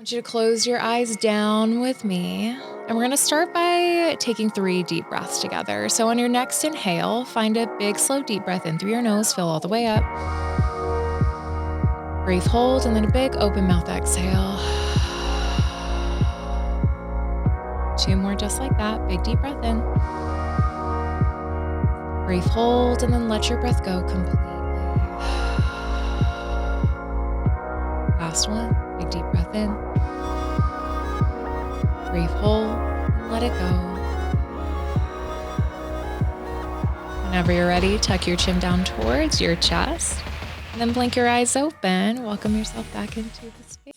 want you to close your eyes down with me. And we're going to start by taking 3 deep breaths together. So on your next inhale, find a big, slow, deep breath in through your nose. Fill all the way up. Breathe, hold, and then a big open mouth exhale. 2 more just like that. Big, deep breath in. Breathe, hold, and then let your breath go completely. Last one. Big, deep breath in. Breathe, hold, let it go. Whenever you're ready, tuck your chin down towards your chest, and then blink your eyes open. Welcome yourself back into the space.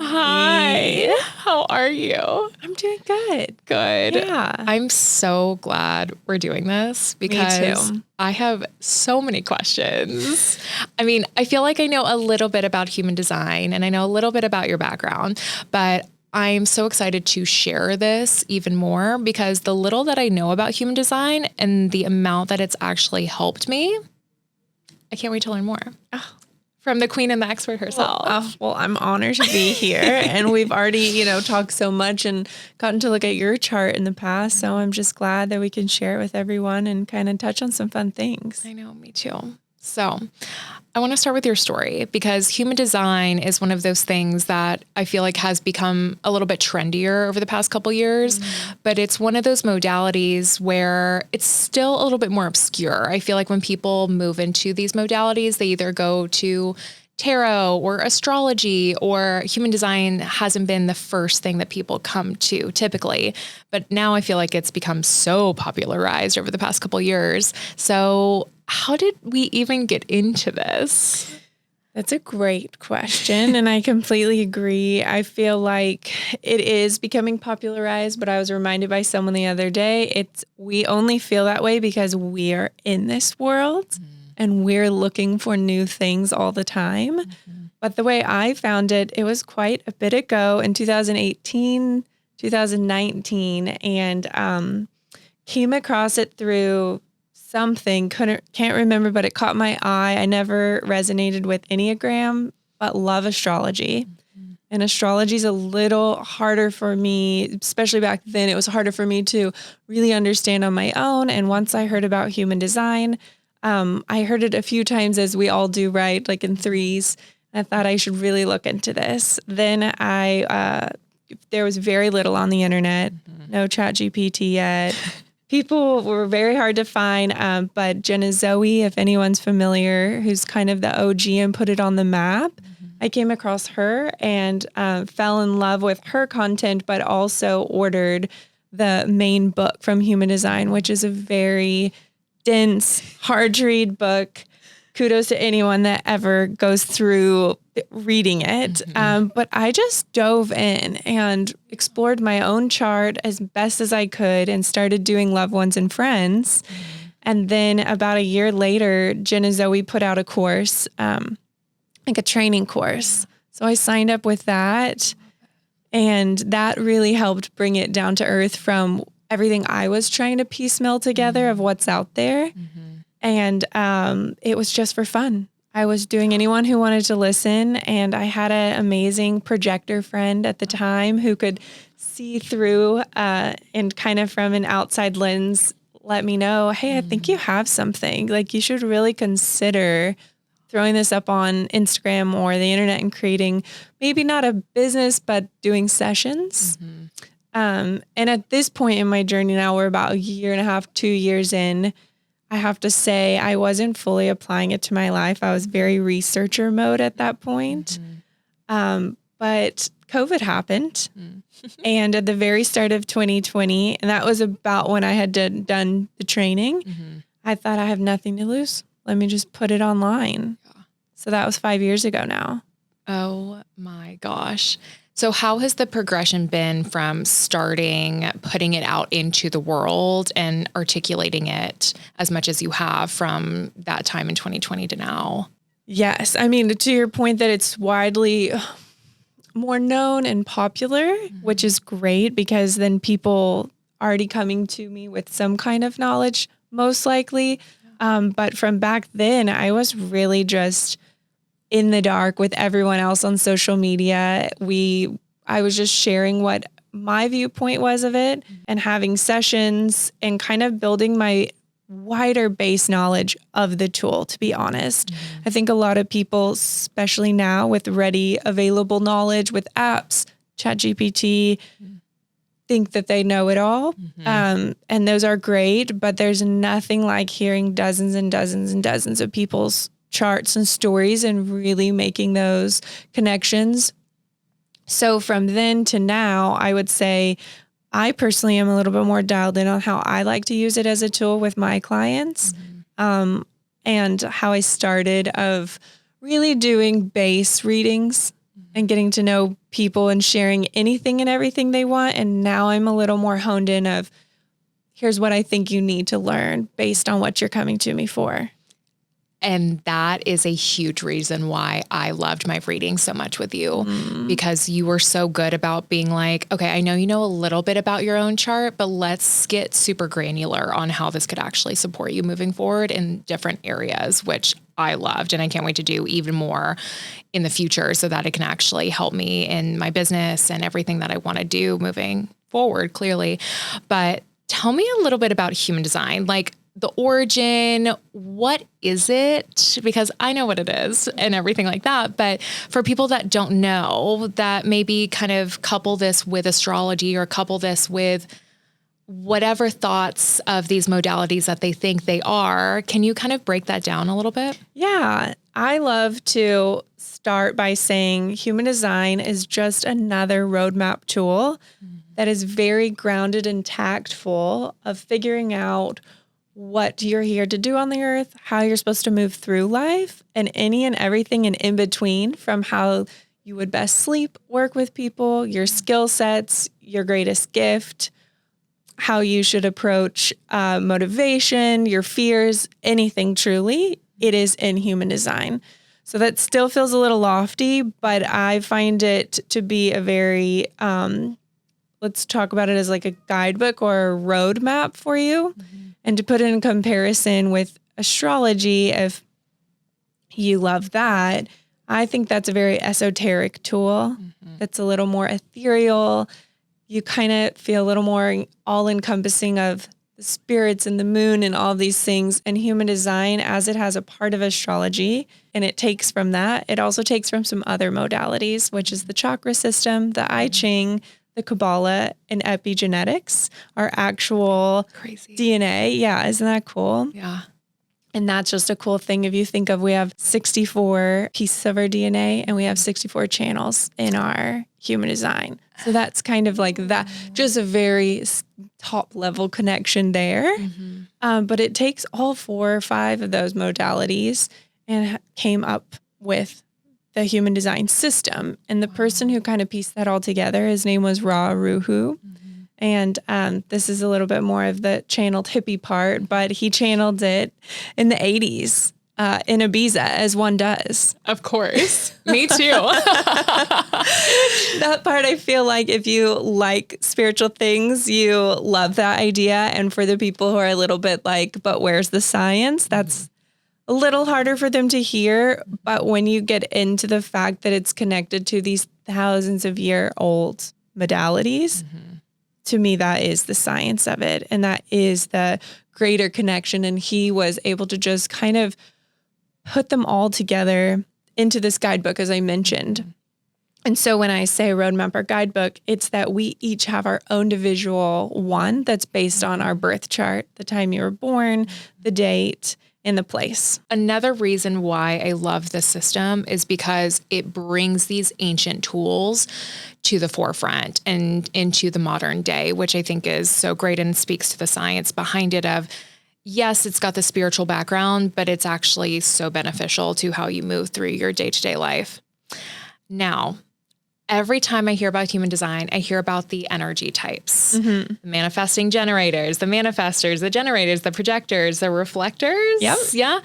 Hi. How are you? I'm doing good. Good. Yeah. I'm so glad we're doing this because Me too. I have so many questions. I mean, I feel like I know a little bit about human design and I know a little bit about your background, but I'm so excited to share this even more because the little that I know about human design and the amount that it's actually helped me, I can't wait to learn more. Oh. From the queen and the expert herself. Well, I'm honored to be here. And we've already, talked so much and gotten to look at your chart in the past. So I'm just glad that we can share it with everyone and kind of touch on some fun things. I know, me too. So I want to start with your story because human design is one of those things that I feel like has become a little bit trendier over the past couple years, but it's one of those modalities where it's still a little bit more obscure. I feel like when people move into these modalities, they either go to tarot or astrology, or human design hasn't been the first thing that people come to typically. But now I feel like it's become so popularized over the past couple years. So how did we even get into this? That's a great question. And I completely agree. I feel like it is becoming popularized, but I was reminded by someone the other day, we only feel that way because we are in this world and we're looking for new things all the time. But the way I found it, it was quite a bit ago in 2018, 2019, and came across it through something, can't remember, but it caught my eye. I never resonated with Enneagram, but love astrology. And astrology is a little harder for me, especially back then. It was harder for me to really understand on my own. And once I heard about human design, I heard it a few times, as we all do, right? Like in threes. I thought I should really look into this. Then there was very little on the internet, no chat GPT yet. People were very hard to find, but Jenna Zoe, if anyone's familiar, who's kind of the OG and put it on the map, I came across her and fell in love with her content, but also ordered the main book from Human Design, which is a very dense, hard to read book. Kudos to anyone that ever goes through reading it. But I just dove in and explored my own chart as best as I could and started doing loved ones and friends. And then about a year later, Jen and Zoe put out a course, like a training course. So I signed up with that. And that really helped bring it down to earth from everything I was trying to piecemeal together of what's out there. And it was just for fun. I was doing anyone who wanted to listen. And I had an amazing projector friend at the time who could see through and kind of from an outside lens, let me know, hey, I think you have something. Like, you should really consider throwing this up on Instagram or the internet and creating maybe not a business, but doing sessions. And at this point in my journey now, we're about 1.5 years, 2 years in. I have to say I wasn't fully applying it to my life. I was very researcher mode at that point. But COVID happened. And at the very start of 2020, and that was about when I had done the training, I thought I have nothing to lose. Let me just put it online. So that was 5 years ago now. Oh my gosh. So how has the progression been from starting, putting it out into the world and articulating it as much as you have from that time in 2020 to now? Yes. I mean, to your point that it's widely more known and popular, which is great because then people already coming to me with some kind of knowledge, most likely. But from back then, I was really just in the dark with everyone else on social media. I was just sharing what my viewpoint was of it and having sessions and kind of building my wider base knowledge of the tool, to be honest. I think a lot of people, especially now with ready available knowledge with apps, ChatGPT, think that they know it all. And those are great, but there's nothing like hearing dozens and dozens and dozens of people's charts and stories and really making those connections. So from then to now, I would say I personally am a little bit more dialed in on how I like to use it as a tool with my clients, and how I started of really doing base readings and getting to know people and sharing anything and everything they want. And now I'm a little more honed in of, here's what I think you need to learn based on what you're coming to me for. And that is a huge reason why I loved my reading so much with you, because you were so good about being like, okay, I know you know a little bit about your own chart, but let's get super granular on how this could actually support you moving forward in different areas, which I loved. And I can't wait to do even more in the future so that it can actually help me in my business and everything that I want to do moving forward, clearly. But tell me a little bit about human design, like the origin, what is it? Because I know what it is and everything like that. But for people that don't know, that maybe kind of couple this with astrology or couple this with whatever thoughts of these modalities that they think they are, can you kind of break that down a little bit? Yeah, I love to start by saying human design is just another roadmap tool that is very grounded and tactful of figuring out what you're here to do on the earth, how you're supposed to move through life, and any and everything in between, from how you would best sleep, work with people, your skill sets, your greatest gift, how you should approach motivation, your fears, anything truly. It is in human design. So that still feels a little lofty, but I find it to be a very, let's talk about it as like a guidebook or a roadmap for you. And to put it in comparison with astrology, if you love that, I think that's a very esoteric tool. That's a little more ethereal. You kind of feel a little more all-encompassing of the spirits and the moon and all these things. And human design, as it has a part of astrology, and it takes from that, it also takes from some other modalities, which is the chakra system, the Ching, the Kabbalah, and epigenetics, our actual Crazy DNA. Yeah, isn't that cool? Yeah. And that's just a cool thing. If you think of, we have 64 pieces of our DNA and we have 64 channels in our human design. So that's kind of like that, just a very top level connection there. But it takes all 4 or 5 of those modalities and came up with the human design system. And the person who kind of pieced that all together, his name was Ra Ruhu. And this is a little bit more of the channeled hippie part, but he channeled it in the 80s in Ibiza, as one does. Of course. Me too. That part, I feel like if you like spiritual things, you love that idea. And for the people who are a little bit like, but where's the science? That's a little harder for them to hear. But when you get into the fact that it's connected to these thousands of year old modalities, to me, that is the science of it. And that is the greater connection. And he was able to just kind of put them all together into this guidebook, as I mentioned. And so when I say roadmap or guidebook, it's that we each have our own individual one that's based on our birth chart, the time you were born, the date, and the place. Another reason why I love this system is because it brings these ancient tools to the forefront and into the modern day, which I think is so great and speaks to the science behind it of, yes, it's got the spiritual background, but it's actually so beneficial to how you move through your day-to-day life. Now, every time I hear about human design, I hear about the energy types, the manifesting generators, the manifestors, the generators, the projectors, the reflectors. Yep. Yeah.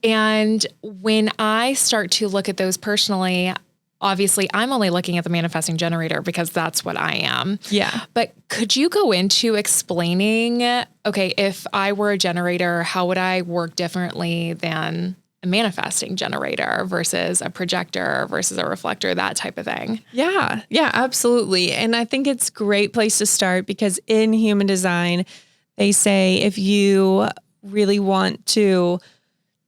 And when I start to look at those personally, obviously I'm only looking at the manifesting generator because that's what I am. Yeah. But could you go into explaining, okay, if I were a generator, how would I work differently than a manifesting generator versus a projector versus a reflector, that type of thing. Yeah, absolutely. And I think it's a great place to start because in human design, they say if you really want to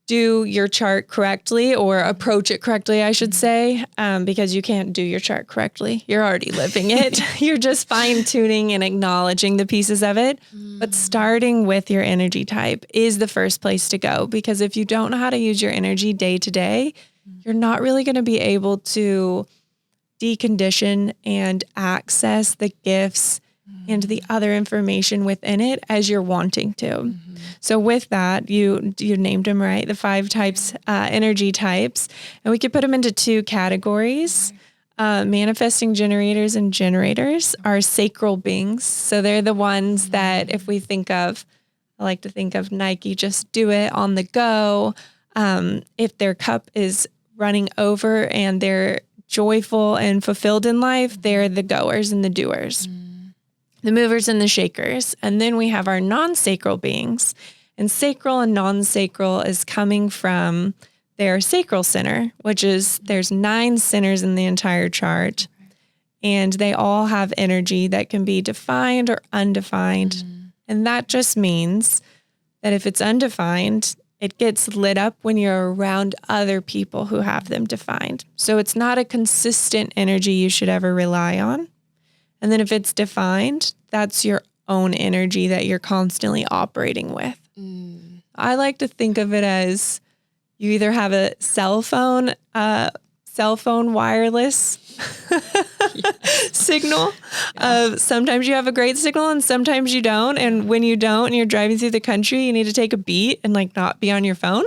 do your chart correctly or approach it correctly, I should say, because you can't do your chart correctly. You're already living it. You're just fine tuning and acknowledging the pieces of it. But starting with your energy type is the first place to go, because if you don't know how to use your energy day to day, you're not really going to be able to decondition and access the gifts and the other information within it as you're wanting to. So with that, you named them right, the 5 types, energy types, and we could put them into 2 categories. Manifesting generators and generators are sacral beings. So they're the ones that if we think of, I like to think of Nike, just do it on the go. If their cup is running over and they're joyful and fulfilled in life, they're the goers and the doers. The movers and the shakers. And then we have our non-sacral beings. And sacral and non-sacral is coming from their sacral center, which is there's 9 centers in the entire chart. And they all have energy that can be defined or undefined. And that just means that if it's undefined, it gets lit up when you're around other people who have them defined. So it's not a consistent energy you should ever rely on. And then if it's defined, that's your own energy that you're constantly operating with. I like to think of it as you either have a cell phone wireless signal. Sometimes you have a great signal and sometimes you don't. And when you don't and you're driving through the country, you need to take a beat and like not be on your phone.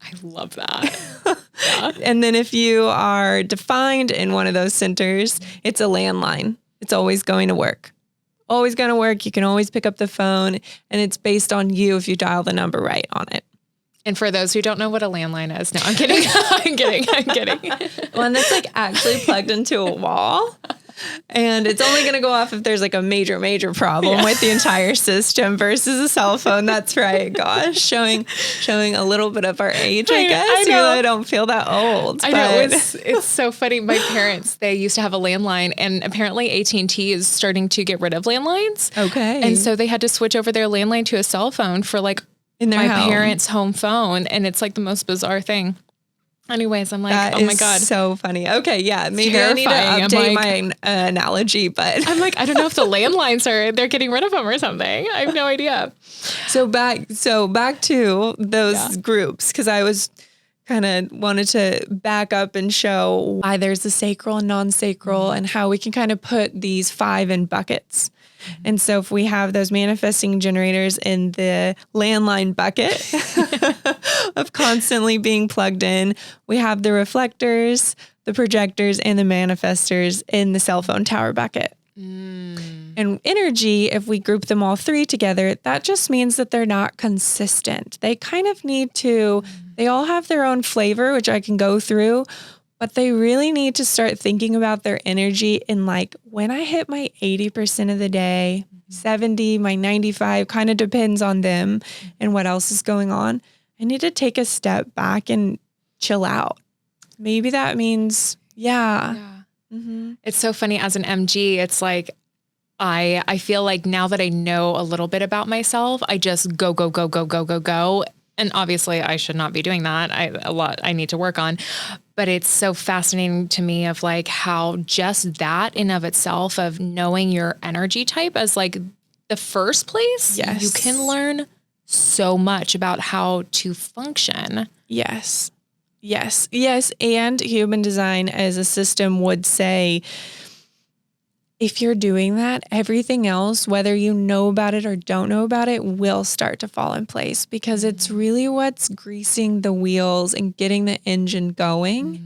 I love that. Yeah. And then if you are defined in one of those centers, it's a landline. It's always going to work. Always going to work. You can always pick up the phone and it's based on you if you dial the number right on it. And for those who don't know what a landline is, no, I'm kidding. I'm kidding. One that's like actually plugged into a wall. And it's only going to go off if there's like a major problem with the entire system versus a cell phone. That's right. Gosh, showing a little bit of our age, I guess. I know. I don't feel that old. I know. It's so funny. My parents, they used to have a landline and apparently AT&T is starting to get rid of landlines. Okay. And so they had to switch over their landline to a cell phone for like in their my parents' home phone. And it's like the most bizarre thing. Anyways, I'm like, that oh my God. So funny. Okay. Yeah. Maybe I need to update my analogy, but I'm like, I don't know if the landlines they're getting rid of them or something. I have no idea. So back to those groups. 'Cause I was kind of wanted to back up and show why there's the sacral and non-sacral and how we can kind of put these 5 in buckets. And so if we have those manifesting generators in the landline bucket of constantly being plugged in, we have the reflectors, the projectors, and the manifestors in the cell phone tower bucket. And energy, if we group them all 3 together, that just means that they're not consistent. They kind of need to, they all have their own flavor, which I can go through, but they really need to start thinking about their energy in like, when I hit my 80% of the day, 70, my 95, kind of depends on them and what else is going on. I need to take a step back and chill out. Maybe that means, It's so funny as an MG, it's like, I feel like now that I know a little bit about myself, I just go. And obviously I should not be doing that. I need to work on, but it's so fascinating to me of like how just that in of itself of knowing your energy type as like the first place, you can learn so much about how to function. Yes. And human design as a system would say, if you're doing that, everything else, whether you know about it or don't know about it, will start to fall in place because it's really what's greasing the wheels and getting the engine going.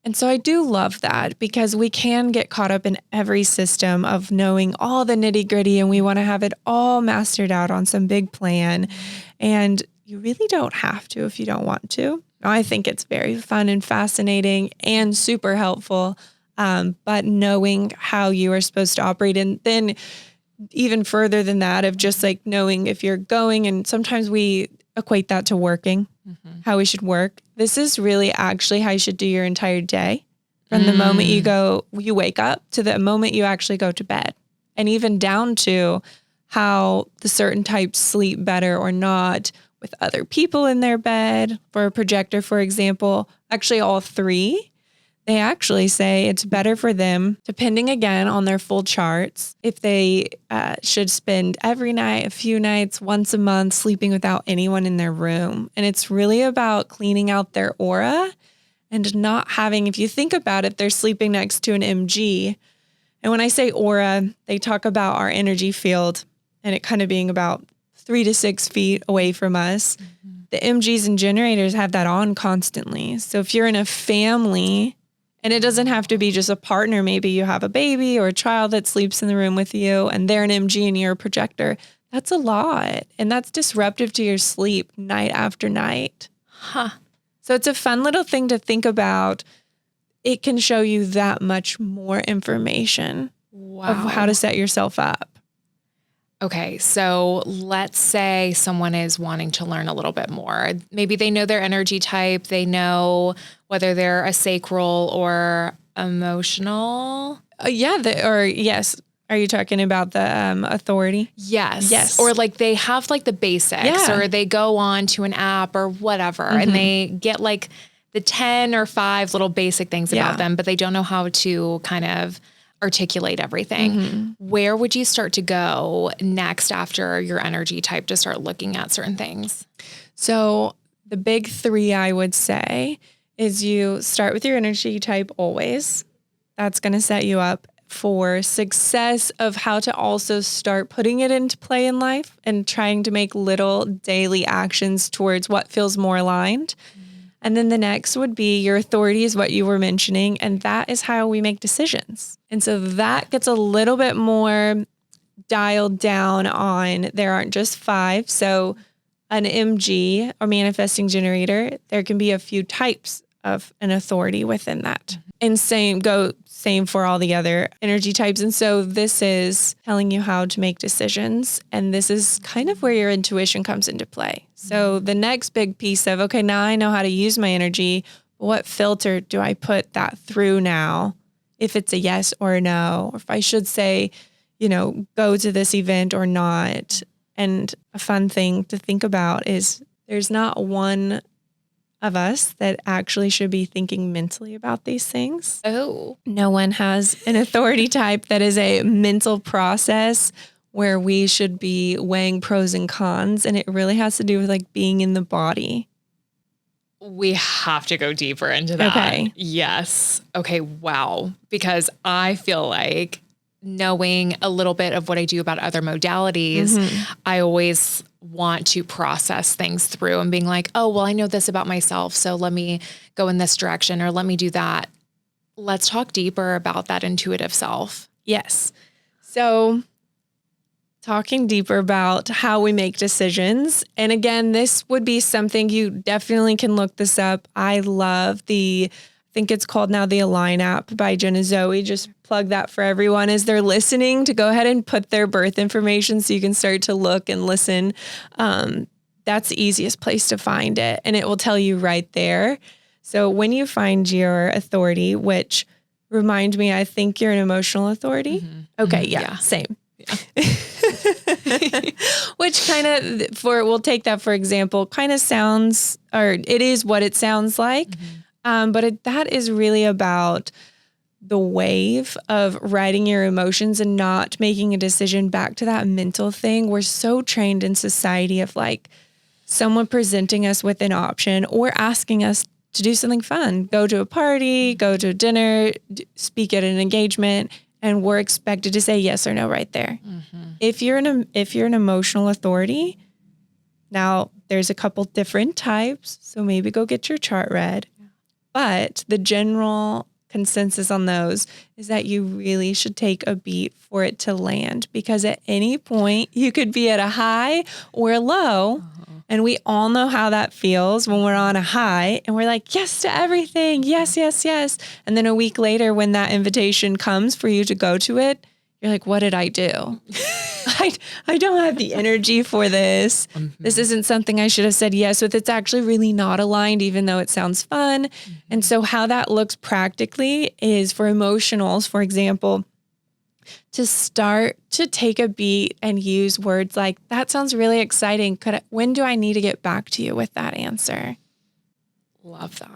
And so I do love that because we can get caught up in every system of knowing all the nitty gritty and we want to have it all mastered out on some big plan. And you really don't have to if you don't want to. I think it's very fun and fascinating and super helpful. But knowing how you are supposed to operate, and then even further than that of just like knowing if you're going, and sometimes we equate that to working, how we should work. This is really actually how you should do your entire day. From the moment you wake up to the moment you actually go to bed. And even down to how the certain types sleep better or not with other people in their bed. For a projector, for example, actually all three, they actually say it's better for them, depending again on their full charts, if they should spend every night, a few nights, once a month, sleeping without anyone in their room. And it's really about cleaning out their aura and not having, if you think about it, they're sleeping next to an MG. And when I say aura, they talk about our energy field and it kind of being about 3 to 6 feet away from us. The MGs and generators have that on constantly. So if you're in a family, and it doesn't have to be just a partner, maybe you have a baby or a child that sleeps in the room with you and they're an MG and you're a projector, that's a lot. And that's disruptive to your sleep night after night. So it's a fun little thing to think about. It can show you that much more information of how to set yourself up. Okay, so let's say someone is wanting to learn a little bit more. Maybe they know their energy type. They know whether they're a sacral or emotional. Yes. Are you talking about the authority? Yes. Or like they have like the basics or they go on to an app or whatever and they get like the 10 or 5 little basic things about them, but they don't know how to kind of articulate everything. Where would you start to go next after your energy type to start looking at certain things? So the big 3 I would say is you start with your energy type always. That's going to set you up for success of how to also start putting it into play in life and trying to make little daily actions towards what feels more aligned. And then the next would be your authority is what you were mentioning. And that is how we make decisions. And so that gets a little bit more dialed down on, there aren't just 5. So an MG or manifesting generator, there can be a few types of an authority within that. And same for all the other energy types. And so this is telling you how to make decisions. And this is kind of where your intuition comes into play. So the next big piece of, okay, now I know how to use my energy. What filter do I put that through now? If it's a yes or a no, or if I should say, go to this event or not. And a fun thing to think about is there's not one of us that actually should be thinking mentally about these things. Oh. No one has an authority type that is a mental process where we should be weighing pros and cons. And it really has to do with like being in the body. We have to go deeper into that. Okay. Yes. Okay. Wow. Because I feel like knowing a little bit of what I do about other modalities, I always want to process things through and being like, oh, well, I know this about myself, so let me go in this direction or let me do that. Let's talk deeper about that intuitive self. Yes. So talking deeper about how we make decisions. And again, this would be something you definitely can look this up. I love I think it's called now the Align app by Jenna Zoe. Just plug that for everyone as they're listening to go ahead and put their birth information so you can start to look and listen. That's the easiest place to find it. And it will tell you right there. So when you find your authority, which remind me, I think you're an emotional authority. Okay. Yeah. Same. Yeah. Which kind of we'll take that for example, kind of sounds, or it is what it sounds like. But that is really about the wave of writing your emotions and not making a decision back to that mental thing. We're so trained in society of like someone presenting us with an option or asking us to do something fun, go to a party, go to a dinner, speak at an engagement, and we're expected to say yes or no right there. If you're an emotional authority, now there's a couple different types, so maybe go get your chart read. But the general consensus on those is that you really should take a beat for it to land, because at any point you could be at a high or a low. And we all know how that feels when we're on a high and we're like, yes to everything. Yes, yes, yes. And then a week later, when that invitation comes for you to go to it, you're like, what did I do? I don't have the energy for this. This isn't something I should have said yes with. It's actually really not aligned, even though it sounds fun. And so how that looks practically is for emotionals, for example, to start to take a beat and use words like, that sounds really exciting. When do I need to get back to you with that answer? Love that.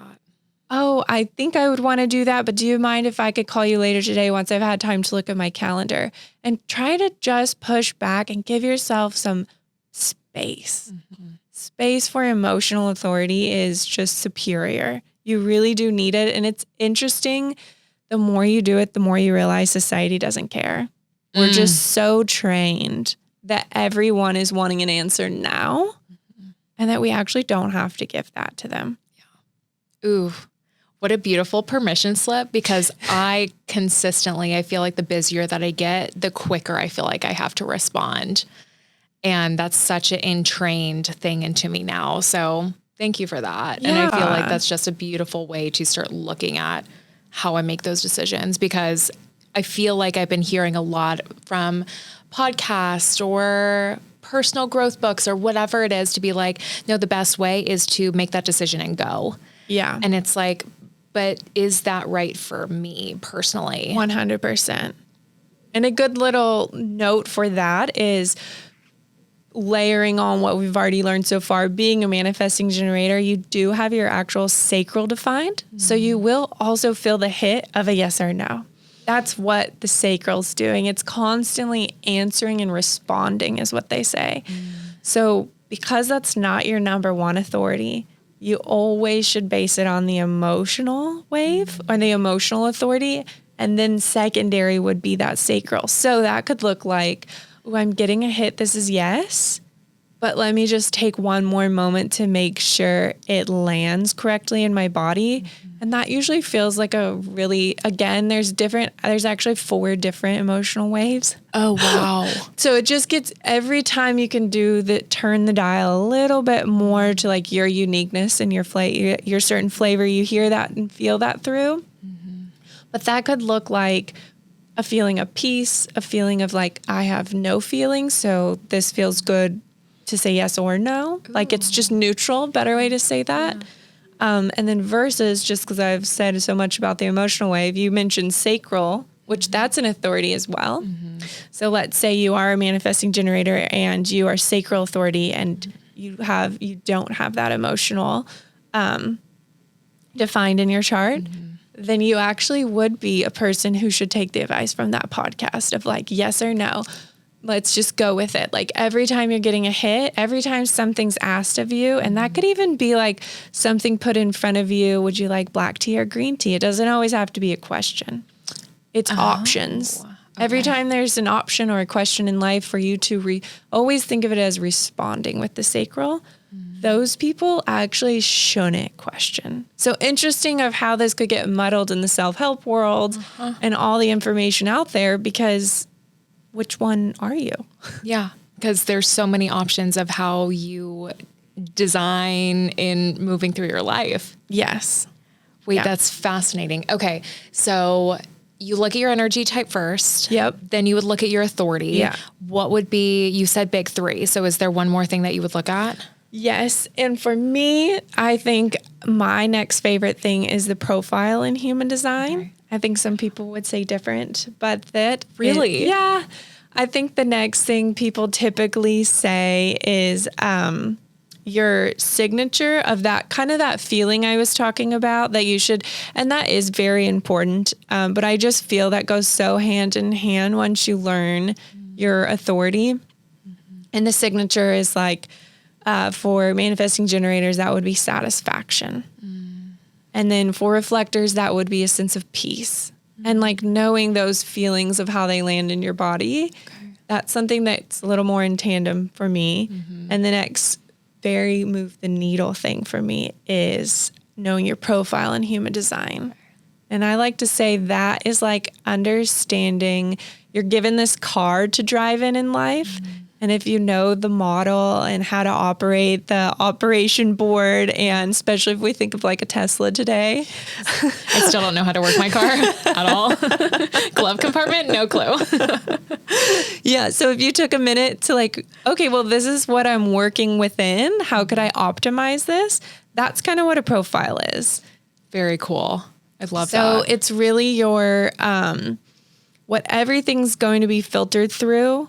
Oh, I think I would want to do that, but do you mind if I could call you later today once I've had time to look at my calendar? And try to just push back and give yourself some space. Space for emotional authority is just superior. You really do need it. And it's interesting. The more you do it, the more you realize society doesn't care. We're just so trained that everyone is wanting an answer now and that we actually don't have to give that to them. Yeah. Ooh. What a beautiful permission slip, because I feel like the busier that I get, the quicker I feel like I have to respond. And that's such an entrained thing into me now. So thank you for that. Yeah. And I feel like that's just a beautiful way to start looking at how I make those decisions, because I feel like I've been hearing a lot from podcasts or personal growth books or whatever it is to be like, no, the best way is to make that decision and go. Yeah. And it's like, but is that right for me personally? 100%. And a good little note for that is layering on what we've already learned so far. Being a manifesting generator, you do have your actual sacral defined. So you will also feel the hit of a yes or no. That's what the sacral's doing. It's constantly answering and responding is what they say. So because that's not your number one authority, you always should base it on the emotional wave or the emotional authority. And then secondary would be that sacral. So that could look like, oh, I'm getting a hit. This is yes. But let me just take one more moment to make sure it lands correctly in my body. And that usually feels like a really, again, there's actually 4 different emotional waves. Oh, wow. So it just gets, every time you can turn the dial a little bit more to like your uniqueness and your certain flavor, you hear that and feel that through. But that could look like a feeling of peace, a feeling of like, I have no feelings, so this feels good to say yes or no. Ooh. Like it's just neutral, better way to say that. Yeah. And then versus, just because I've said so much about the emotional wave, you mentioned sacral, which that's an authority as well. So let's say you are a manifesting generator and you are sacral authority and you don't have that emotional defined in your chart. Then you actually would be a person who should take the advice from that podcast of like, yes or no. Let's just go with it. Like every time you're getting a hit, every time something's asked of you, and that could even be like something put in front of you. Would you like black tea or green tea? It doesn't always have to be a question. It's options. Okay. Every time there's an option or a question in life for you to always think of it as responding with the sacral. Those people actually shouldn't question. So interesting of how this could get muddled in the self-help world and all the information out there, because which one are you? Yeah, because there's so many options of how you design in moving through your life. Yes. Wait, that's fascinating. Okay, so you look at your energy type first. Yep. Then you would look at your authority. Yeah. What would be, you said big 3. So is there one more thing that you would look at? Yes. And for me, I think my next favorite thing is the profile in human design. Okay. I think some people would say different, but that really, yeah. I think the next thing people typically say is your signature of that kind of that feeling I was talking about that you should, and that is very important. But I just feel that goes so hand in hand once you learn your authority. And the signature is like, for manifesting generators, that would be satisfaction. And then for reflectors, that would be a sense of peace. And like knowing those feelings of how they land in your body, that's something that's a little more in tandem for me. And the next very move the needle thing for me is knowing your profile in human design. And I like to say that is like understanding you're given this car to drive in life. And if you know the model and how to operate the operation board, and especially if we think of like a Tesla today. I still don't know how to work my car at all. Glove compartment, no clue. Yeah. So if you took a minute to like, okay, well, this is what I'm working within. How could I optimize this? That's kind of what a profile is. Very cool. I love that. So it's really your, what everything's going to be filtered through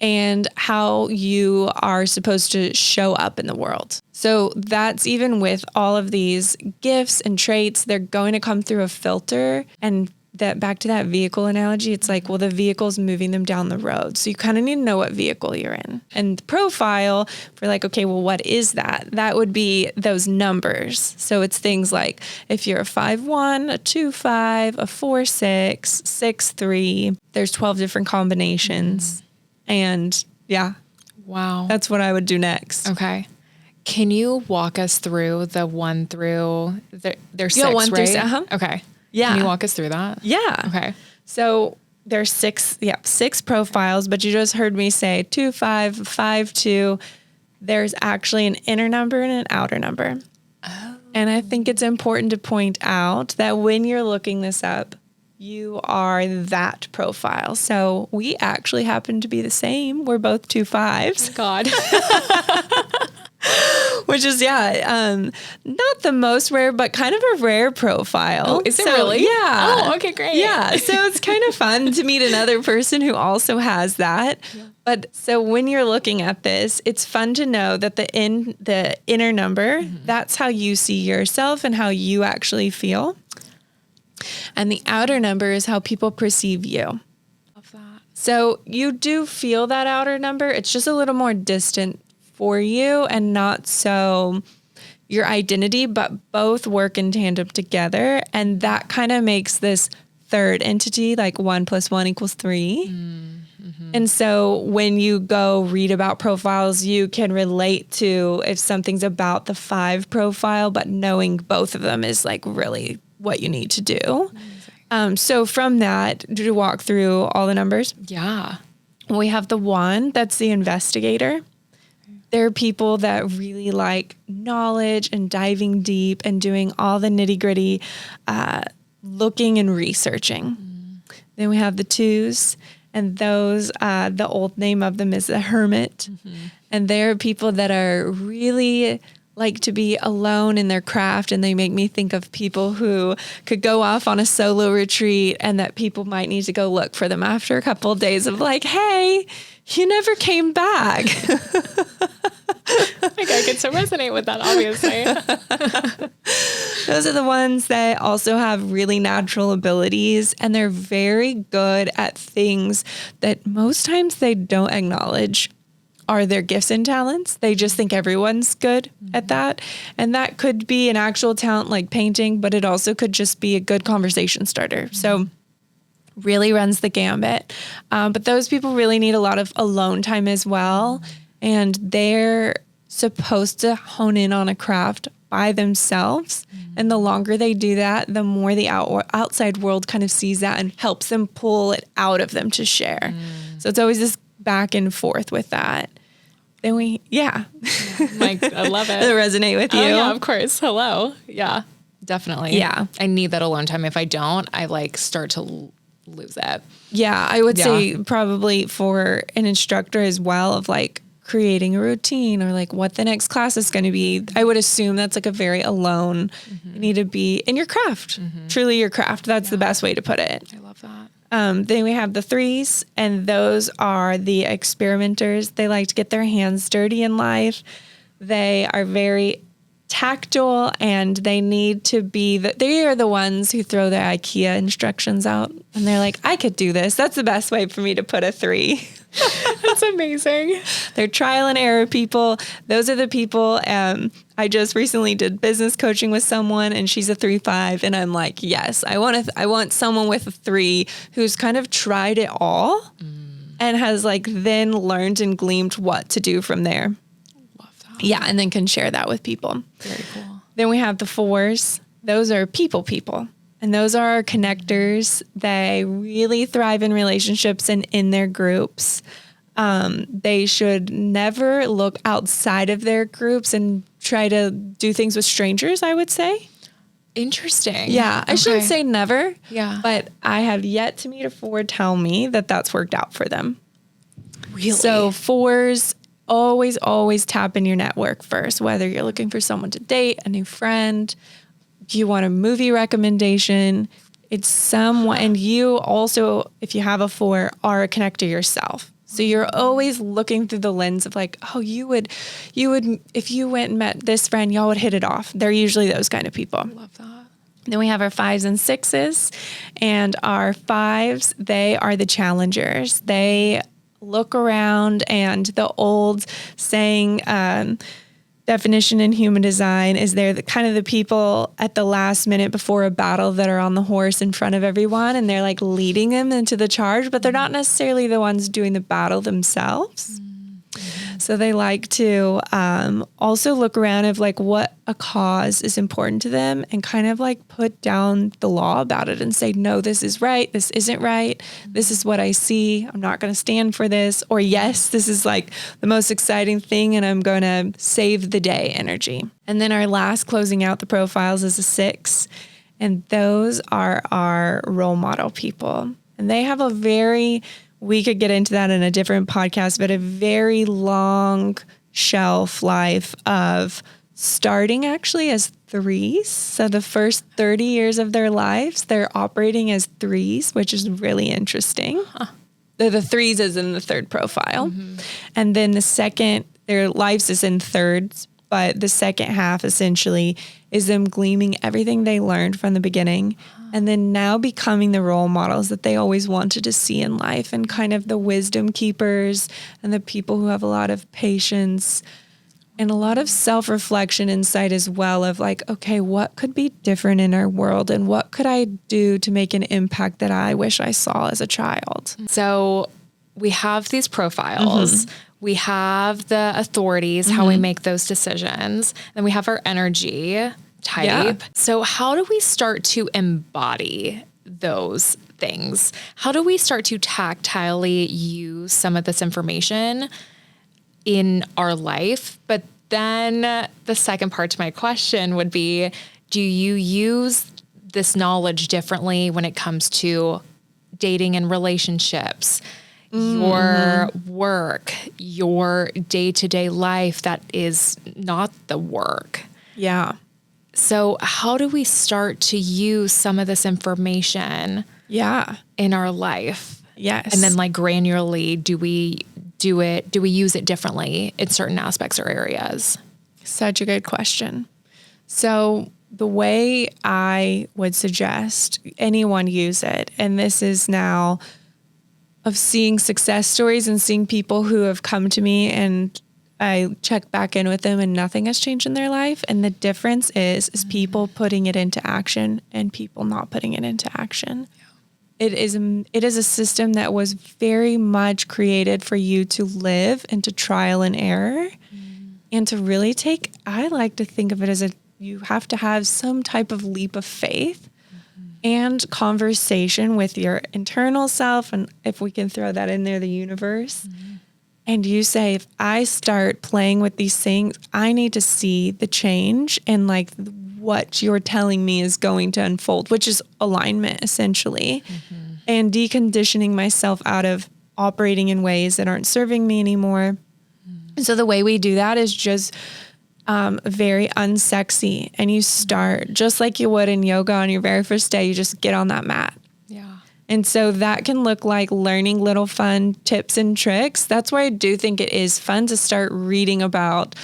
and how you are supposed to show up in the world. So that's even with all of these gifts and traits, they're going to come through a filter. And that back to that vehicle analogy, it's like, well, the vehicle's moving them down the road. So you kind of need to know what vehicle you're in. And the profile for like, okay, well, what is that? That would be those numbers. So it's things like if you're a 5-1, a 2-5, a 4-6, 6-3, there's 12 different combinations. And yeah. Wow. That's what I would do next. Okay. Can you walk us through the 1 through, there's 6, Yeah, 1 through right? 6. Uh-huh. Okay. Yeah. Can you walk us through that? Yeah. Okay. So there's 6 profiles, but you just heard me say 2-5, 5-2. There's actually an inner number and an outer number. Oh. And I think it's important to point out that when you're looking this up, you are that profile. So we actually happen to be the same. We're both 2-5s. God. Which is, not the most rare, but kind of a rare profile. Oh, is it really? Yeah. Oh, okay, great. Yeah. So it's kind of fun to meet another person who also has that. Yeah. But so when you're looking at this, it's fun to know that the inner number, that's how you see yourself and how you actually feel. And the outer number is how people perceive you. Love that. So you do feel that outer number. It's just a little more distant for you and not so your identity, but both work in tandem together. And that kind of makes this third entity, like 1 + 1 = 3. Mm-hmm. And so when you go read about profiles, you can relate to if something's about the 5 profile, but knowing both of them is like really what you need to do. So from that, did you walk through all the numbers? Yeah. We have the 1, that's the investigator. There are people that really like knowledge and diving deep and doing all the nitty gritty, looking and researching. Then we have the 2s, and those, the old name of them is the hermit. And they're people that are really like to be alone in their craft, and they make me think of people who could go off on a solo retreat and that people might need to go look for them after a couple of days of like, hey, you never came back. Like I could so resonate with that, obviously. Those are the ones that also have really natural abilities, and they're very good at things that most times they don't acknowledge are their gifts and talents. They just think everyone's good at that. And that could be an actual talent like painting, but it also could just be a good conversation starter. So really runs the gambit. But those people really need a lot of alone time as well. And they're supposed to hone in on a craft by themselves. And the longer they do that, the more the outside world kind of sees that and helps them pull it out of them to share. So it's always this back and forth with that. Then Like, I love it. It'll resonate with you. Oh, yeah, of course. Hello. Yeah, definitely. Yeah. I need that alone time. If I don't, I like start to lose it. Yeah. I would say probably for an instructor as well of like creating a routine or like what the next class is going to be. I would assume that's like a very alone, you need to be in your craft, truly your craft. That's the best way to put it. I love that. Then we have the 3s, and those are the experimenters. They like to get their hands dirty in life. They are very tactile, and they need to be, they are the ones who throw their IKEA instructions out. And they're like, I could do this. That's the best way for me to put a 3. That's amazing. They're trial and error people. Those are the people. I just recently did business coaching with someone, and she's a 3-5. And I'm like, yes, I want someone with a 3 who's kind of tried it all and has like then learned and gleaned what to do from there. Love that. Yeah. And then can share that with people. Very cool. Then we have the 4s. Those are people. And those are our connectors. They really thrive in relationships and in their groups. They should never look outside of their groups and try to do things with strangers, I would say. Interesting. Yeah, I shouldn't say never. Yeah. But I have yet to meet a 4 tell me that that's worked out for them. Really? So 4s always tap in your network first, whether you're looking for someone to date, a new friend, do you want a movie recommendation? It's someone, and you also, if you have a 4, are a connector yourself. So you're always looking through the lens of like, oh, you would, if you went and met this friend, y'all would hit it off. They're usually those kind of people. I love that. Then we have our 5s and 6s, and our 5s, they are the challengers. They look around, and the old saying, definition in human design is they're the people at the last minute before a battle that are on the horse in front of everyone, and they're like leading them into the charge, but they're not necessarily the ones doing the battle themselves. So they like to also look around of like what a cause is important to them and kind of like put down the law about it and say, no, this is right. This isn't right. This is what I see. I'm not going to stand for this. Or yes, this is like the most exciting thing and I'm going to save the day energy. And then our last closing out the profiles is a 6. And those are our role model people. And they have we could get into that in a different podcast, but a very long shelf life of starting actually as 3s. So the first 30 years of their lives, they're operating as 3s, which is really interesting. They're the 3s as in the 3rd profile. And then the second, their lives is in 3rds, but the second half essentially is them gleaming everything they learned from the beginning and then now becoming the role models that they always wanted to see in life and kind of the wisdom keepers and the people who have a lot of patience and a lot of self-reflection insight as well of like, okay, what could be different in our world and what could I do to make an impact that I wish I saw as a child? So we have these profiles. We have the authorities, how we make those decisions. Then we have our energy type. Yeah. So how do we start to embody those things? How do we start to tactilely use some of this information in our life? But then the second part to my question would be, do you use this knowledge differently when it comes to dating and relationships, your work, your day-to-day life that is not the work? Yeah. So how do we start to use some of this information in our life? Yes. And then like granularly, do we use it differently in certain aspects or areas? Such a good question. So the way I would suggest anyone use it, and this is now of seeing success stories and seeing people who have come to me and I check back in with them and nothing has changed in their life. And the difference is people putting it into action and people not putting it into action. Yeah. It is a system that was very much created for you to live and to trial and error and to really take, I like to think of it as you have to have some type of leap of faith and conversation with your internal self. And if we can throw that in there, the universe. And you say, if I start playing with these things, I need to see the change and like what you're telling me is going to unfold, which is alignment essentially. And deconditioning myself out of operating in ways that aren't serving me anymore. And so the way we do that is just very unsexy. And you start just like you would in yoga on your very first day, you just get on that mat. And so that can look like learning little fun tips and tricks. That's why I do think it is fun to start reading about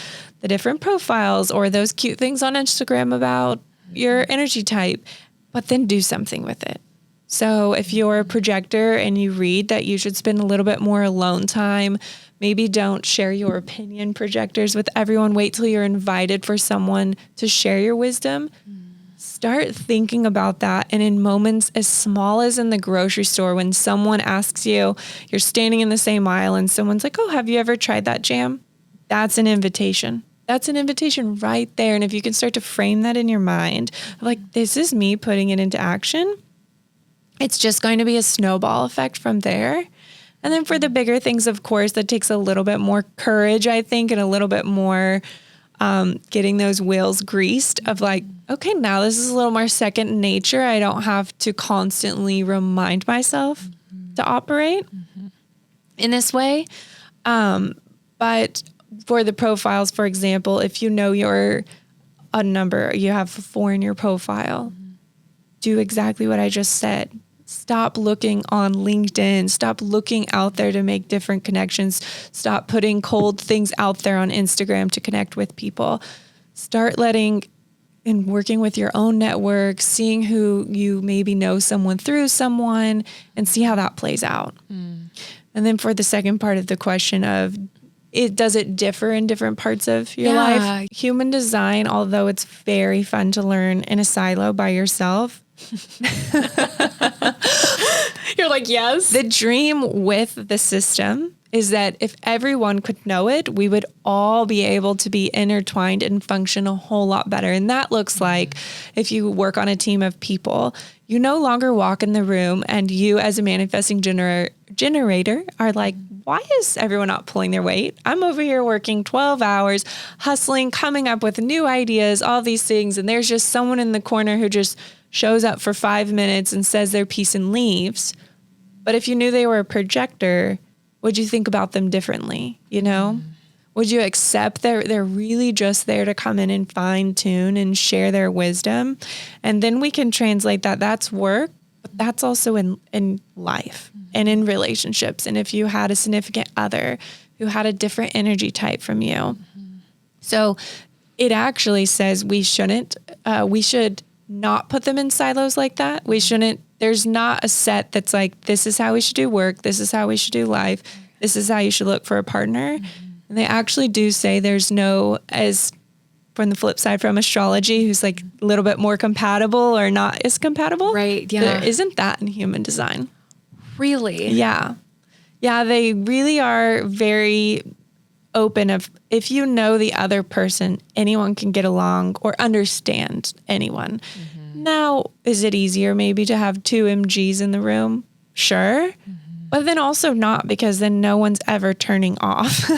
the different profiles or those cute things on Instagram about your energy type, but then do something with it. So if you're a projector and you read that you should spend a little bit more alone time, maybe don't share your opinion projectors with everyone. Wait till you're invited for someone to share your wisdom. Start thinking about that. And in moments as small as in the grocery store, when someone asks you, you're standing in the same aisle and someone's like, oh, have you ever tried that jam? That's an invitation. That's an invitation right there. And if you can start to frame that in your mind, like, this is me putting it into action, it's just going to be a snowball effect from there. And then for the bigger things, of course, that takes a little bit more courage, I think, and a little bit more getting those wheels greased of like, okay, now this is a little more second nature. I don't have to constantly remind myself to operate in this way. But for the profiles, for example, if you know you're a number, you have 4 in your profile, do exactly what I just said. Stop looking on LinkedIn. Stop looking out there to make different connections. Stop putting cold things out there on Instagram to connect with people. Start letting and working with your own network, seeing who you maybe know someone through someone, and see how that plays out. And then for the second part of the question of, does it differ in different parts of your life? Human design, although it's very fun to learn in a silo by yourself, you're like, yes. The dream with the system is that if everyone could know it, we would all be able to be intertwined and function a whole lot better. And that looks like if you work on a team of people, you no longer walk in the room and you as a manifesting generator are like, why is everyone not pulling their weight? I'm over here working 12 hours, hustling, coming up with new ideas, all these things. And there's just someone in the corner who just shows up for 5 minutes and says their piece and leaves. But if you knew they were a projector, would you think about them differently? You know, would you accept that they're really just there to come in and fine tune and share their wisdom? And then we can translate that. That's work, but that's also in life and in relationships. And if you had a significant other who had a different energy type from you. So it actually says we should not put them in silos like that. There's not a set that's like, this is how we should do work. This is how we should do life. This is how you should look for a partner. And they actually do say there's no, as from the flip side from astrology, who's like a little bit more compatible or not as compatible. Right. Yeah. There isn't that in human design. Really? Yeah. Yeah. They really are very open of, if you know the other person, anyone can get along or understand anyone. Now, is it easier maybe to have 2 MGs in the room? Sure. But then also not, because then no one's ever turning off.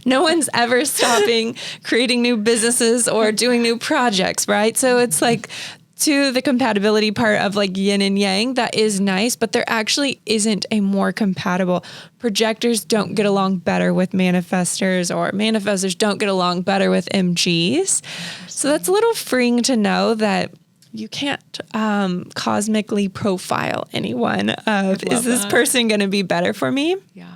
No one's ever stopping creating new businesses or doing new projects, right? So it's like, to the compatibility part of like yin and yang, that is nice, but there actually isn't a more compatible. Projectors don't get along better with manifestors, or manifestors don't get along better with MGs. So that's a little freeing to know that you can't cosmically profile anyone of, is this person going to be better for me? Yeah.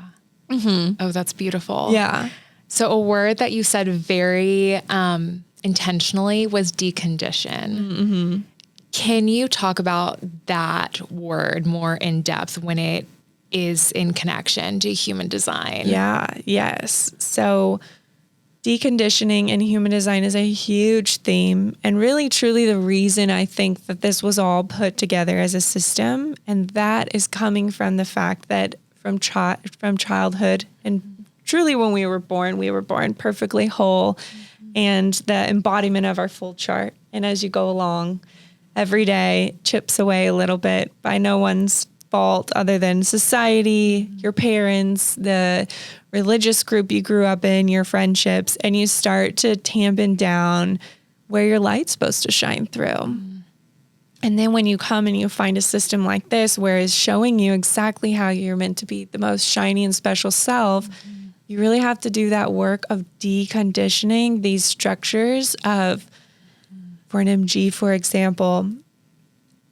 Oh, that's beautiful. Yeah. So a word that you said very intentionally was decondition. Can you talk about that word more in depth when it is in connection to human design? Yeah. Yes. So deconditioning in human design is a huge theme, and really truly the reason I think that this was all put together as a system. And that is coming from the fact that from childhood, and truly when we were born perfectly whole and the embodiment of our full chart. And as you go along, every day chips away a little bit by no one's fault other than society, your parents, the religious group you grew up in, your friendships, and you start to tampen down where your light's supposed to shine through. And then when you come and you find a system like this, where it's showing you exactly how you're meant to be the most shiny and special self, you really have to do that work of deconditioning these structures of, for an MG, for example,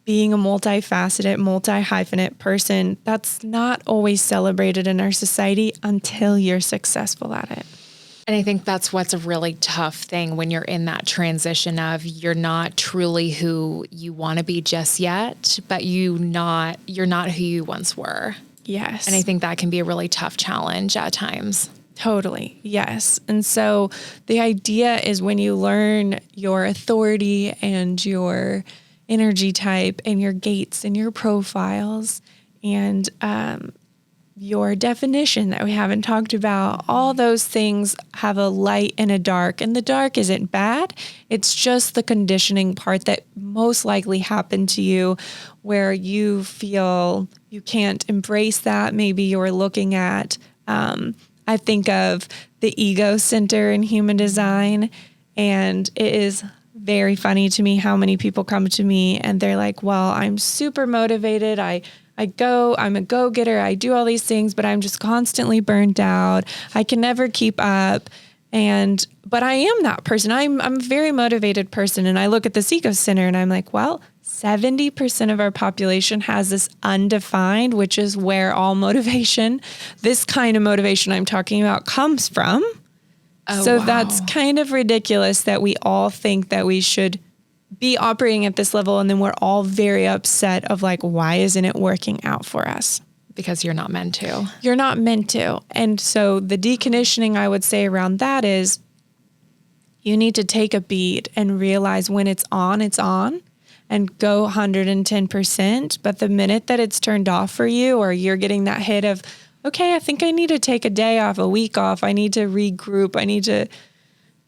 being a multifaceted, multi-hyphenate person, that's not always celebrated in our society until you're successful at it. And I think that's what's a really tough thing when you're in that transition of, you're not truly who you want to be just yet, but you're not who you once were. Yes. And I think that can be a really tough challenge at times. Totally. Yes. And so the idea is, when you learn your authority and your energy type and your gates and your profiles, and your definition that we haven't talked about, all those things have a light and a dark, and the dark isn't bad. It's just the conditioning part that most likely happened to you where you feel you can't embrace that. Maybe you're looking at, I think of the ego center in human design, and it is very funny to me how many people come to me and they're like, well, I'm super motivated. I'm a go-getter. I do all these things, but I'm just constantly burnt out. I can never keep up. But I am that person. I'm a very motivated person. And I look at this ego center and I'm like, well, 70% of our population has this undefined, which is where all motivation, this kind of motivation I'm talking about, comes from. So that's kind of ridiculous that we all think that we should be operating at this level. And then we're all very upset of like, why isn't it working out for us? Because you're not meant to. You're not meant to. And so the deconditioning I would say around that is you need to take a beat and realize when it's on and go 110%. But the minute that it's turned off for you, or you're getting that hit of, okay, I think I need to take a day off, a week off. I need to regroup. I need to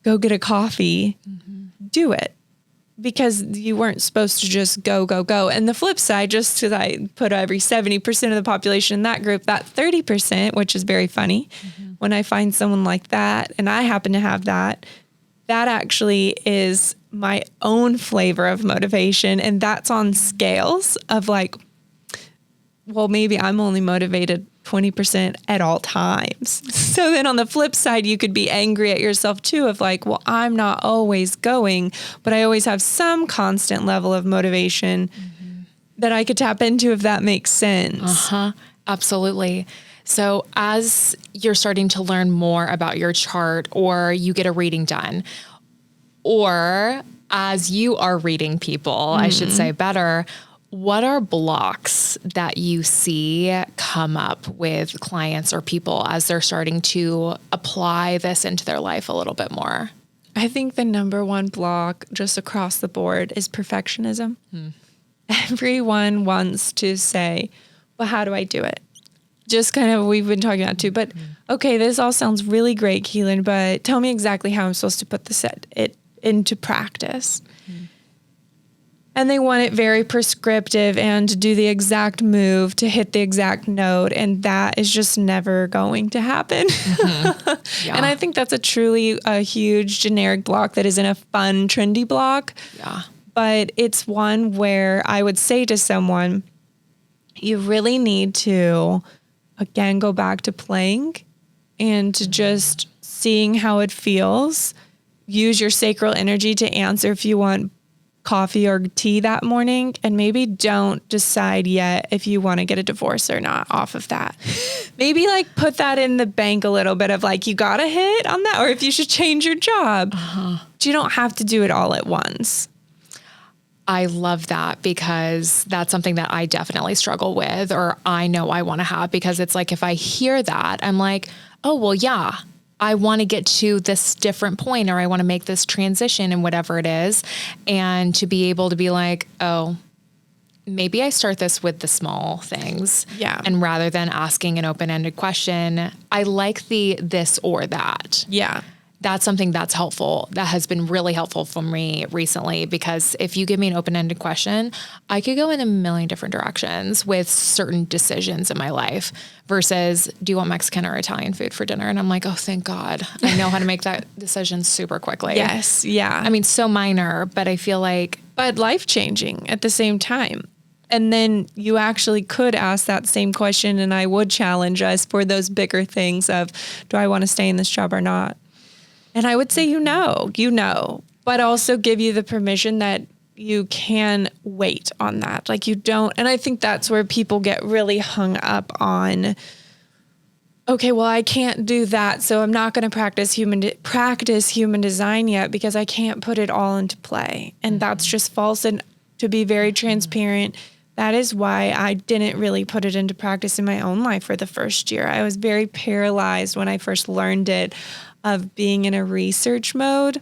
go get a coffee. Do it. Because you weren't supposed to just go. And the flip side, just because I put every 70% of the population in that group, that 30%, which is very funny, when I find someone like that, and I happen to have that actually is my own flavor of motivation. And that's on scales of like, well, maybe I'm only motivated 20% at all times. So then on the flip side, you could be angry at yourself too of like, well, I'm not always going, but I always have some constant level of motivation that I could tap into, if that makes sense. Absolutely. So as you're starting to learn more about your chart, or you get a reading done, or as you are reading people, I should say better, what are blocks that you see come up with clients or people as they're starting to apply this into their life a little bit more? I think the number one block just across the board is perfectionism. Everyone wants to say, well, how do I do it? Just kind of, we've been talking about too, but okay, this all sounds really great, Keelan, but tell me exactly how I'm supposed to put it into practice. And they want it very prescriptive and to do the exact move, to hit the exact note. And that is just never going to happen. And I think that's a huge generic block that isn't a fun, trendy block. But it's one where I would say to someone, you really need to, again, go back to playing and to just seeing how it feels. Use your sacral energy to answer if you want coffee or tea that morning, and maybe don't decide yet if you want to get a divorce or not off of that. Maybe like put that in the bank a little bit of like, you got a hit on that, or if you should change your job. But you don't have to do it all at once. I love that, because that's something that I definitely struggle with, or I know I want to have, because it's like, if I hear that, I'm like, oh, well, yeah, I want to get to this different point, or I want to make this transition and whatever it is. And to be able to be like, oh, maybe I start this with the small things. And rather than asking an open-ended question, I like the this or that. That's something that's helpful. That has been really helpful for me recently, because if you give me an open-ended question, I could go in a million different directions with certain decisions in my life, versus, do you want Mexican or Italian food for dinner? And I'm like, oh, thank God. I know how to make that decision super quickly. I mean, so minor, but I feel like, but life-changing at the same time. And then you actually could ask that same question, and I would challenge us for those bigger things of, do I want to stay in this job or not? And I would say, you know, but also give you the permission that you can wait on that. Like you don't. And I think that's where people get really hung up on, okay, well, I can't do that, so I'm not going to practice human design yet because I can't put it all into play. And that's just false. And to be very transparent, that is why I didn't really put it into practice in my own life for the first year. I was very paralyzed when I first learned it, of being in a research mode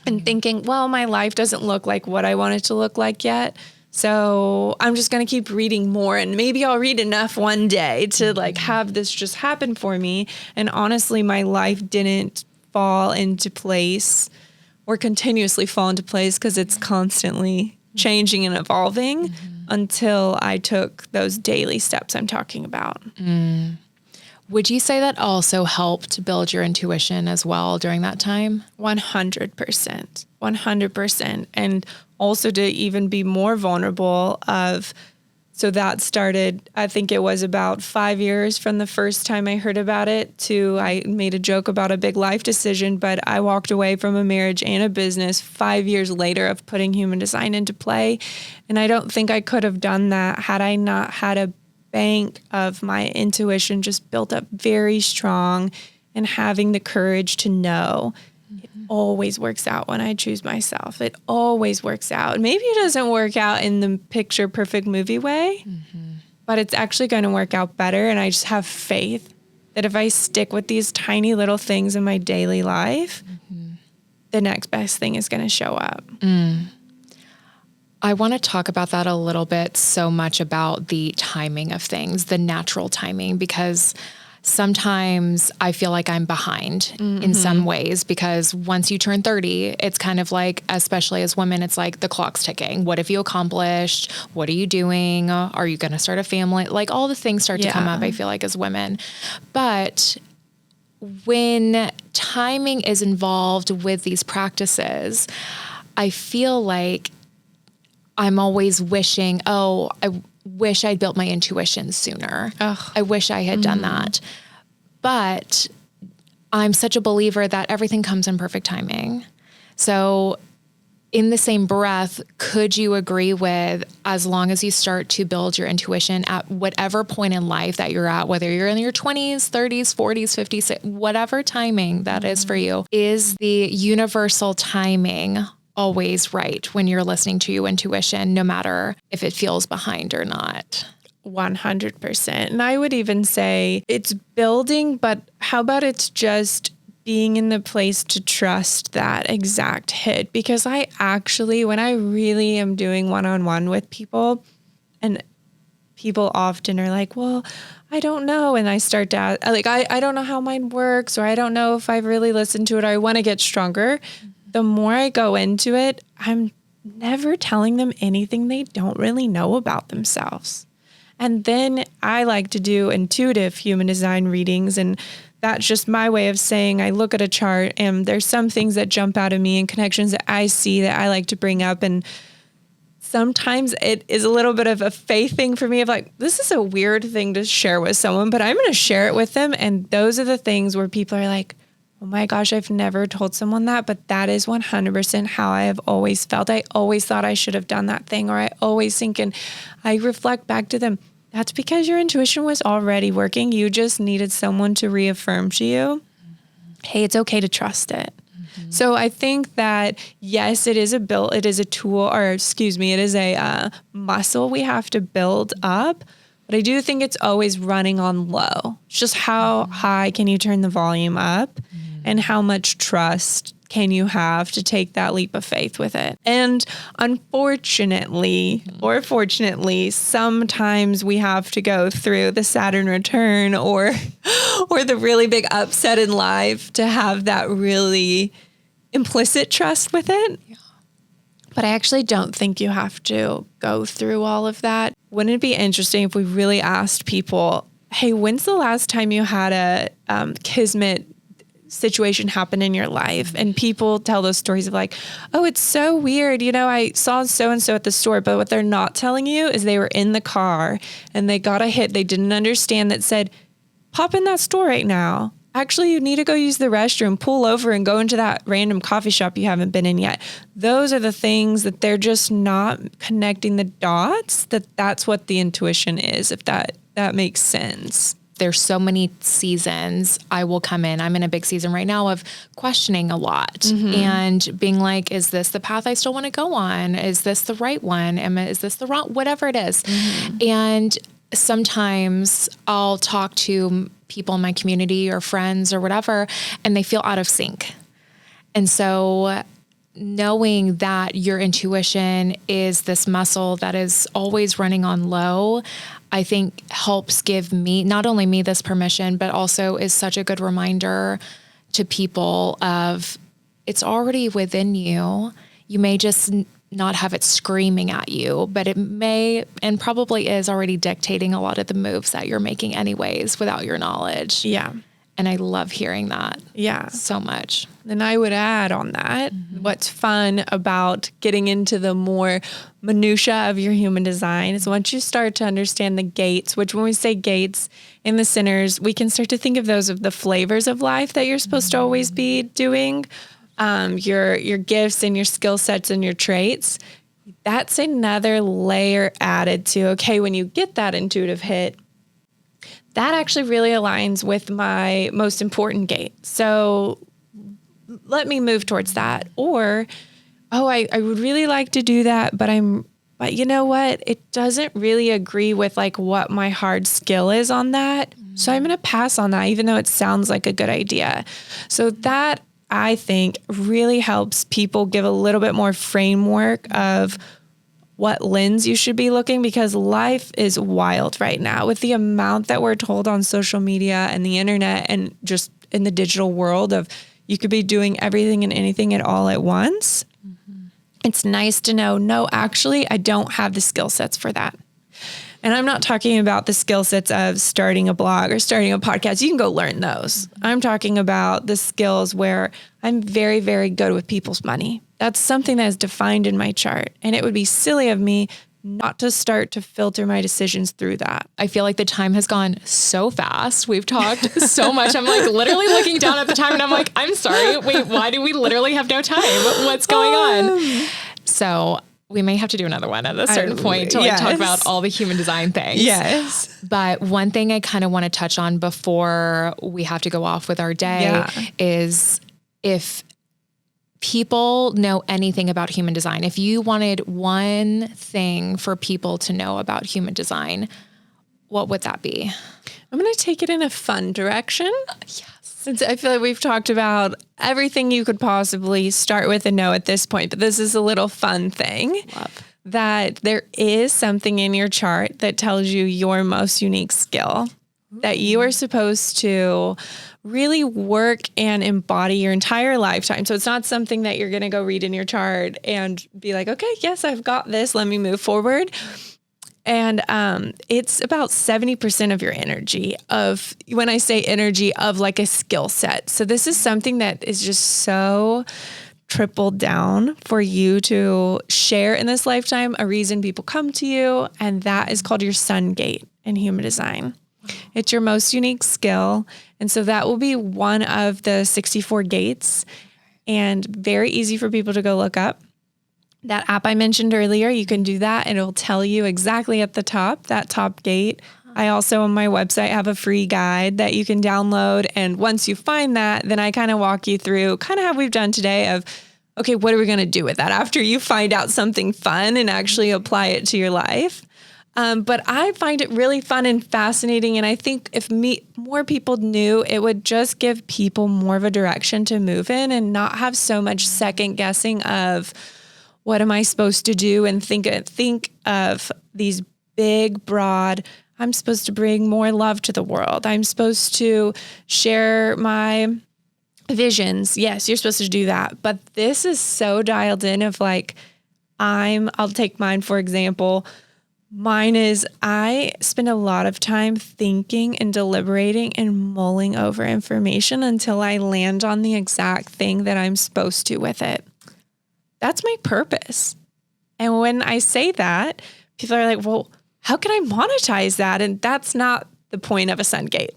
and thinking, well, my life doesn't look like what I want it to look like yet. So I'm just going to keep reading more, and maybe I'll read enough one day to like have this just happen for me. And honestly, my life didn't fall into place or continuously fall into place because it's constantly changing and evolving until I took those daily steps I'm talking about. Would you say that also helped build your intuition as well during that time? 100%. 100%. And also to even be more vulnerable so that started, I think it was about 5 years from the first time I heard about it to I made a joke about a big life decision, but I walked away from a marriage and a business 5 years later of putting human design into play. And I don't think I could have done that had I not had a bank of my intuition just built up very strong, and having the courage to know it always works out when I choose myself. It always works out. Maybe it doesn't work out in the picture perfect movie way, but it's actually going to work out better. And I just have faith that if I stick with these tiny little things in my daily life, the next best thing is going to show up. I want to talk about that a little bit, so much about the timing of things, the natural timing, because sometimes I feel like I'm behind in some ways, because once you turn 30, it's kind of like, especially as women, it's like the clock's ticking. What have you accomplished? What are you doing? Are you going to start a family? Like all the things start to come up, I feel like, as women. But when timing is involved with these practices, I feel like I'm always wishing, I wish I'd built my intuition sooner. I wish I had done that. But I'm such a believer that everything comes in perfect timing. So in the same breath, could you agree with, as long as you start to build your intuition at whatever point in life that you're at, whether you're in your 20s, 30s, 40s, 50s, whatever timing that is for you, is the universal timing always right when you're listening to your intuition, no matter if it feels behind or not? 100%. And I would even say it's building, but how about it's just being in the place to trust that exact hit? Because I actually, when I really am doing one-on-one with people, and people often are like, well, I don't know. And I start to like, I don't know how mine works, or I don't know if I've really listened to it, or I want to get stronger. The more I go into it, I'm never telling them anything they don't really know about themselves. And then I like to do intuitive human design readings. And that's just my way of saying I look at a chart and there's some things that jump out of me and connections that I see that I like to bring up. And sometimes it is a little bit of a faith thing for me of like, this is a weird thing to share with someone, but I'm going to share it with them. And those are the things where people are like, oh my gosh, I've never told someone that, but that is 100% how I have always felt. I always thought I should have done that thing, or I always think, and I reflect back to them. That's because your intuition was already working. You just needed someone to reaffirm to you, hey, it's okay to trust it. So I think that, yes, it is a tool, or it is a muscle we have to build up. But I do think it's always running on low. It's just how high can you turn the volume up, and how much trust can you have to take that leap of faith with it? And unfortunately, or fortunately, sometimes we have to go through the Saturn return or the really big upset in life to have that really implicit trust with it. Yeah. But I actually don't think you have to go through all of that. Wouldn't it be interesting if we really asked people, hey, when's the last time you had a kismet situation happen in your life? And people tell those stories of like, oh, it's so weird. You know, I saw so-and-so at the store, but what they're not telling you is they were in the car and they got a hit they didn't understand that said, pop in that store right now. Actually, you need to go use the restroom, pull over and go into that random coffee shop you haven't been in yet. Those are the things that they're just not connecting the dots, that's what the intuition is, if that makes sense. There's so many seasons I will come in. I'm in a big season right now of questioning a lot and being like, is this the path I still want to go on? Is this the right one? Is this the wrong, whatever it is. And sometimes I'll talk to people in my community or friends or whatever, and they feel out of sync. And so knowing that your intuition is this muscle that is always running on low, I think helps give me, not only me, this permission, but also is such a good reminder to people of it's already within you. You may just not have it screaming at you, but it may and probably is already dictating a lot of the moves that you're making anyways without your knowledge. Yeah. And I love hearing that. Yeah. So much. And I would add on that, what's fun about getting into the more minutia of your human design is once you start to understand the gates, which when we say gates in the centers, we can start to think of those of the flavors of life that you're supposed to always be doing, your gifts and your skill sets and your traits. That's another layer added to, okay, when you get that intuitive hit, that actually really aligns with my most important gate. So let me move towards that. Or, I would really like to do that, but you know what? It doesn't really agree with like what my hard skill is on that. So I'm going to pass on that, even though it sounds like a good idea. So that I think really helps people give a little bit more framework of what lens you should be looking, because life is wild right now with the amount that we're told on social media and the internet and just in the digital world of you could be doing everything and anything at all at once. It's nice to know, no, actually, I don't have the skill sets for that. And I'm not talking about the skill sets of starting a blog or starting a podcast. You can go learn those. I'm talking about the skills where I'm very, very good with people's money. That's something that is defined in my chart. And it would be silly of me not to start to filter my decisions through that. I feel like the time has gone so fast. We've talked so much. I'm like literally looking down at the time and I'm like, I'm sorry. Wait, why do we literally have no time? What's going on? So we may have to do another one at a certain point to talk about all the human design things. Yes. But one thing I kind of want to touch on before we have to go off with our day is if people know anything about human design, if you wanted one thing for people to know about human design, what would that be? I'm going to take it in a fun direction. Yes. Since I feel like we've talked about everything you could possibly start with and know at this point, but this is a little fun thing. Love. That there is something in your chart that tells you your most unique skill that you are supposed to really work and embody your entire lifetime. So it's not something that you're going to go read in your chart and be like, okay, yes, I've got this. Let me move forward. And it's about 70% of your energy of, when I say energy, of like a skill set. So this is something that is just so tripled down for you to share in this lifetime, a reason people come to you. And that is called your sun gate in human design. It's your most unique skill. And so that will be one of the 64 gates and very easy for people to go look up. That app I mentioned earlier, you can do that and it'll tell you exactly at the top, that top gate. I also on my website have a free guide that you can download. And once you find that, then I kind of walk you through kind of how we've done today of, okay, what are we going to do with that after you find out something fun and actually apply it to your life? But I find it really fun and fascinating. And I think if more people knew, it would just give people more of a direction to move in and not have so much second guessing of what am I supposed to do? And think of these big, broad, I'm supposed to bring more love to the world. I'm supposed to share my visions. Yes, you're supposed to do that. But this is so dialed in of like, I'll take mine, for example. Mine is I spend a lot of time thinking and deliberating and mulling over information until I land on the exact thing that I'm supposed to with it. That's my purpose. And when I say that, people are like, well, how can I monetize that? And that's not the point of a sun gate.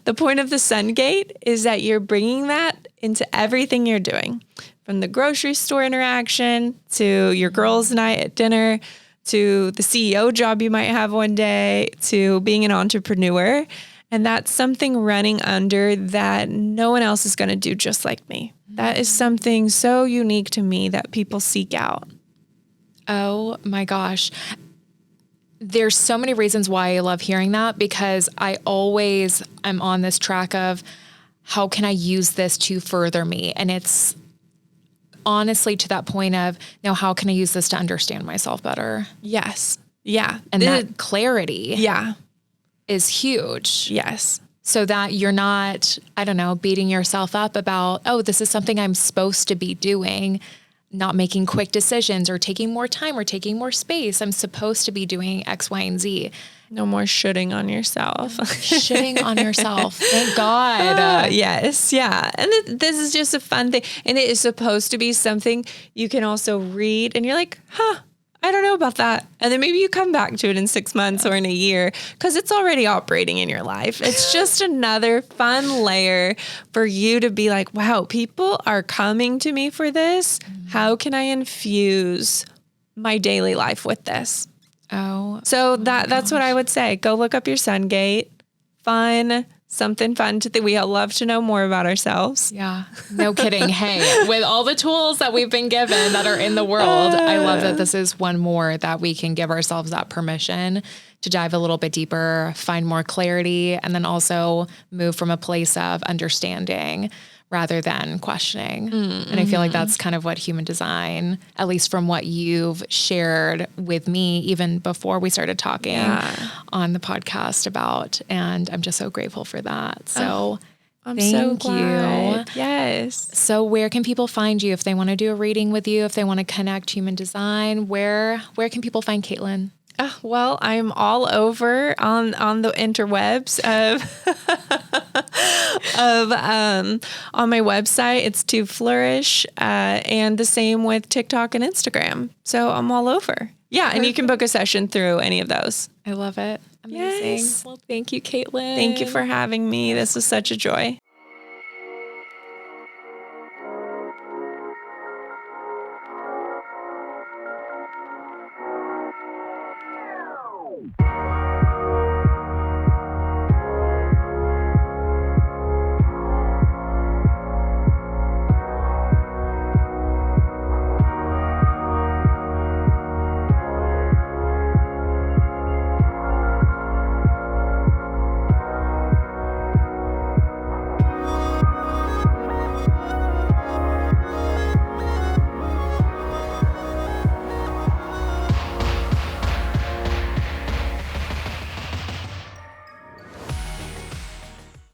The point of the sun gate is that you're bringing that into everything you're doing, from the grocery store interaction to your girls' night at dinner, to the CEO job you might have one day, to being an entrepreneur. And that's something running under that no one else is going to do just like me. That is something so unique to me that people seek out. Oh my gosh. There's so many reasons why I love hearing that, because I always am on this track of how can I use this to further me? And it's honestly to that point of, now how can I use this to understand myself better? Yes. Yeah. And that clarity Yeah. is huge. Yes. So that you're not, I don't know, beating yourself up about, oh, this is something I'm supposed to be doing, not making quick decisions or taking more time or taking more space. I'm supposed to be doing X, Y, and Z. No more shitting on yourself. Shitting on yourself. Thank God. Yes. Yeah. And this is just a fun thing. And it is supposed to be something you can also read and you're like, I don't know about that. And then maybe you come back to it in 6 months or in a year because it's already operating in your life. It's just another fun layer for you to be like, wow, people are coming to me for this. How can I infuse my daily life with this? So that's what I would say. Go look up your sun gate. Fun. Something fun we all love to know more about ourselves. Yeah, no kidding. Hey, with all the tools that we've been given that are in the world, I love that this is one more that we can give ourselves that permission to dive a little bit deeper, find more clarity, and then also move from a place of understanding rather than questioning. And I feel like that's kind of what human design, at least from what you've shared with me, even before we started talking on the podcast about, and I'm just so grateful for that. So I'm thank so you. glad. Yes. So where can people find you if they want to do a reading with you, if they want to connect human design, where can people find Caitlin? Well, I'm all over on the interwebs on my website. It's To Flourish, and the same with TikTok and Instagram. So I'm all over. Yeah, and you can book a session through any of those. I love it. Amazing. Yes. Well, thank you, Caitlin. Thank you for having me. This was such a joy.